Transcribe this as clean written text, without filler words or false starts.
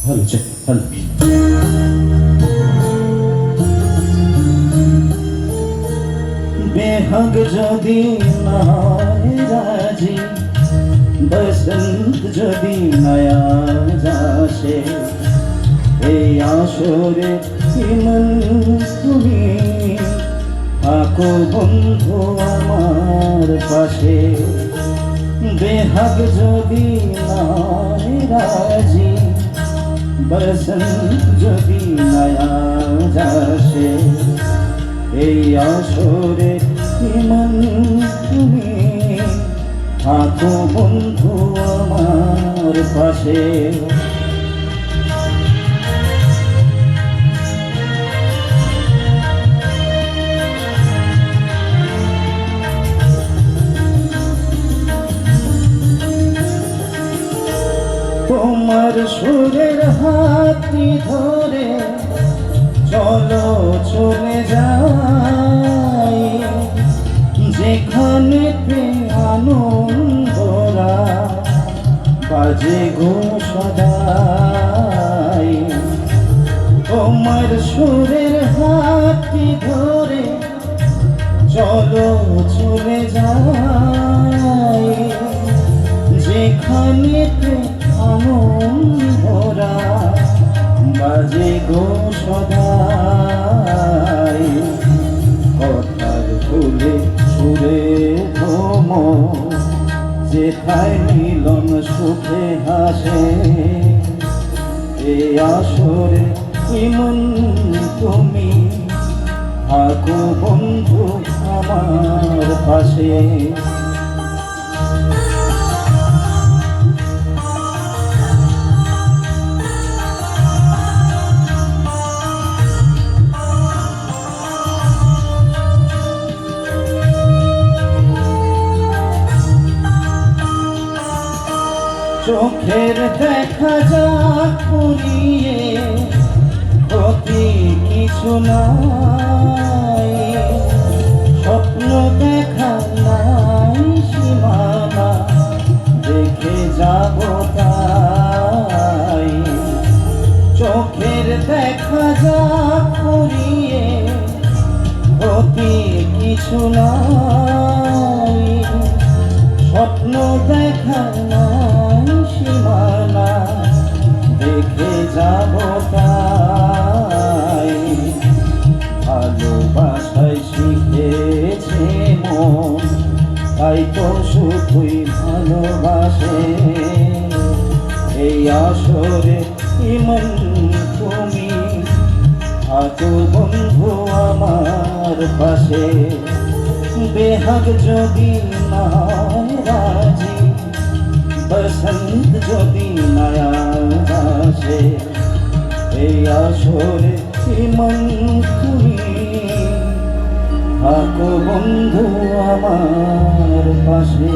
ভালো চেক ভালো। बेहक যদি নয় রাজি, বসন্ত যদি নয়া যাসে, এই আসরে ইমন তুমি থাকো বন্ধু আমার পাশে। বেহক যদি নয় রাজি, বসন্ত যদি নয়া যাসে, এই আসরে ইমন তুমি থাকো বন্ধু আমার পাশে। তোমার সুরের হাতটি ধরে চলো চলে যাই, যেখানে আনন্দরা বাজে গো সদাই। তোমার সুরের হাতটি ধরে চলো চলে যাই, যেখানে আনন্দরা বাজে গো সদাই। কথার ফুলে সুরে ধম, যেথায় মিলন সুখে হাসে, এ আসরে ইমন তুমি থাকো বন্ধু আমার পাশে। চোখের দেখা যাক পুরিয়ে ক্ষতি কিছু নাই, স্বপ্ন দেখা নাই সীমানা, দেখে যাব তাই। চোখের দেখা যাক পুরিয়ে ক্ষতি কিছু নাই, স্বপ্ন দেখা নাই সীমানা, দেখে যাব তাই। ভালোবাসায় শিখেছে মন, তাই তো শুধুই ভালোবাসে। এই আসরে ইমন তুমি থাকো বন্ধু আমার পাশে। বেহক যদি নয় রাজি, বসন্ত যদি নয়া আসে, এই আসরে ইমন তুমি থাকো বন্ধু আমার পাশে।